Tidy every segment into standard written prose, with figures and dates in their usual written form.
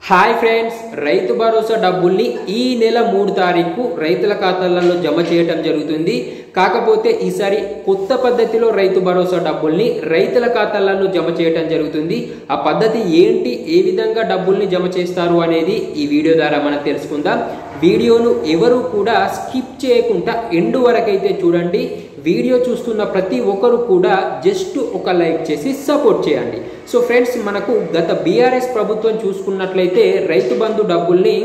Hi friends, Rythu Bharosa డబ్బుల్ని ఈ నెల 3 తారీఖు రైతుల ఖాతాలలో జమ చేయటం జరుగుతుంది. కాకపోతే ఈసారి కొత్త పద్ధతిలో రైతు భరోసా డబ్బుల్ని రైతుల ఖాతాలలో జమ చేయటం జరుగుతుంది. ఆ పద్ధతి ఏంటి, ఏ విధంగా డబ్బుల్ని జమ చేస్తారు అనేది ఈ వీడియో ద్వారా మనం తెలుసుకుందాం. వీడియోను ఎవరు కూడా స్కిప్ చేయకుండా ఎండ్ వరకైతే చూడండి. వీడియో చూస్తున్న ప్రతి ఒక్కరు కూడా జస్ట్ ఒక లైక్ చేసి సపోర్ట్ చేయండి. సో ఫ్రెండ్స్, మనకు గత బీఆర్ఎస్ ప్రభుత్వం చూసుకున్నట్లయితే రైతు బంధు డబ్బుల్ని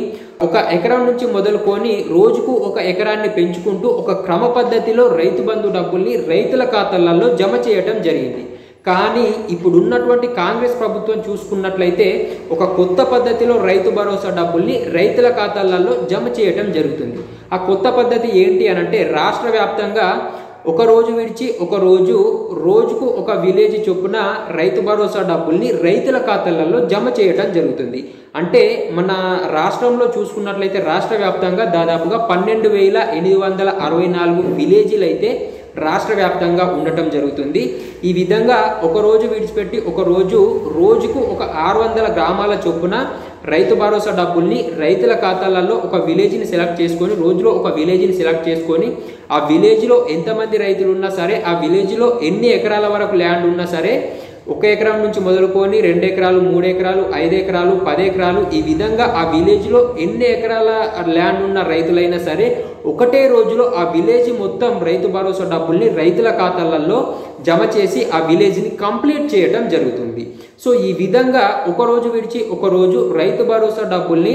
1 ఎకరం నుంచి మొదలుకొని రోజుకు 1 ఎకరాన్ని పెంచుకుంటూ ఒక క్రమ పద్ధతిలో రైతు బంధు డబ్బుల్ని రైతుల ఖాతాలలో జమ చేయటం జరిగింది. కానీ ఇప్పుడున్నటువంటి కాంగ్రెస్ ప్రభుత్వం చూసుకున్నట్లయితే ఒక కొత్త పద్ధతిలో రైతు భరోసా డబ్బుల్ని రైతుల ఖాతాలలో జమ చేయటం జరుగుతుంది. ఆ కొత్త పద్ధతి ఏంటి అనంటే, రాష్ట్ర వ్యాప్తంగా ఒక రోజు విడిచి ఒక రోజుకు ఒక విలేజ్ చొప్పున రైతు భరోసా డబ్బుల్ని రైతుల ఖాతాలలో జమ చేయటం జరుగుతుంది. అంటే మన రాష్ట్రంలో చూసుకున్నట్లయితే రాష్ట్ర వ్యాప్తంగా దాదాపుగా 12,864 విలేజీలు అయితే రాష్ట్ర వ్యాప్తంగా ఉండటం జరుగుతుంది. ఈ విధంగా ఒక రోజు విడిచిపెట్టి ఒక రోజుకు ఒక 600 గ్రామాల చొప్పున రైతు భరోసా డబ్బుల్ని రైతుల ఖాతాలలో ఒక విలేజ్ని సెలెక్ట్ చేసుకొని, రోజులో ఒక విలేజ్ని సెలెక్ట్ చేసుకొని, ఆ విలేజ్లో ఎంతమంది రైతులు ఉన్నా సరే, ఆ విలేజ్లో ఎన్ని ఎకరాల వరకు ల్యాండ్ ఉన్నా సరే, 1 ఎకరం నుంచి మొదలుకొని 2 ఎకరాలు, 3 ఎకరాలు, 5 ఎకరాలు, 10 ఎకరాలు, ఈ విధంగా ఆ విలేజ్లో ఎన్ని ఎకరాల ల్యాండ్ ఉన్న రైతులైనా సరే ఒకటే రోజులో ఆ విలేజ్ మొత్తం రైతు భరోసా డబ్బుల్ని రైతుల ఖాతాలలో జమ చేసి ఆ విలేజ్ని కంప్లీట్ చేయటం జరుగుతుంది. సో ఈ విధంగా ఒక రోజు విడిచి ఒక రోజు రైతు భరోసా డబ్బుల్ని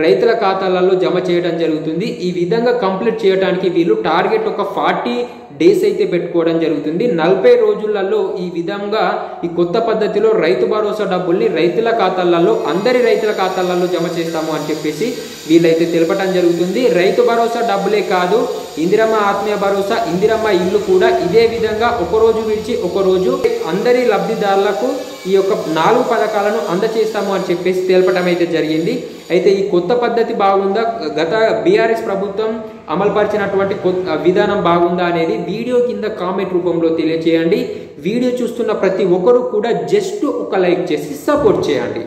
రైతుల ఖాతాలలో జమ చేయడం జరుగుతుంది. ఈ విధంగా కంప్లీట్ చేయడానికి వీళ్ళు టార్గెట్ ఒక 40 డేస్ అయితే పెట్టుకోవడం జరుగుతుంది. 40 రోజులలో ఈ విధంగా ఈ కొత్త పద్ధతిలో రైతు భరోసా డబ్బుల్ని రైతుల ఖాతాలలో, అందరి రైతుల ఖాతాలలో జమ చేస్తాము అని చెప్పేసి వీళ్ళైతే తెలపడం జరుగుతుంది. రైతు భరోసా డబ్బులే కాదు, ఇందిరమ్మ ఆత్మీయ భరోసా, ఇందిరమ్మ ఇల్లు కూడా ఇదే విధంగా ఒక రోజు విడిచి ఒక రోజు అందరి లబ్ధిదారులకు ఈ యొక్క 4 పథకాలను అందజేస్తాము అని చెప్పేసి తెలపడం అయితే జరిగింది. అయితే ఈ కొత్త పద్ధతి బాగుందా, గత బీఆర్ఎస్ ప్రభుత్వం అమలుపరిచినటువంటి విధానం బాగుందా అనేది వీడియో కింద కామెంట్ రూపంలో తెలియజేయండి. వీడియో చూస్తున్న ప్రతి ఒక్కరూ కూడా జస్ట్ ఒక లైక్ చేసి సపోర్ట్ చేయండి.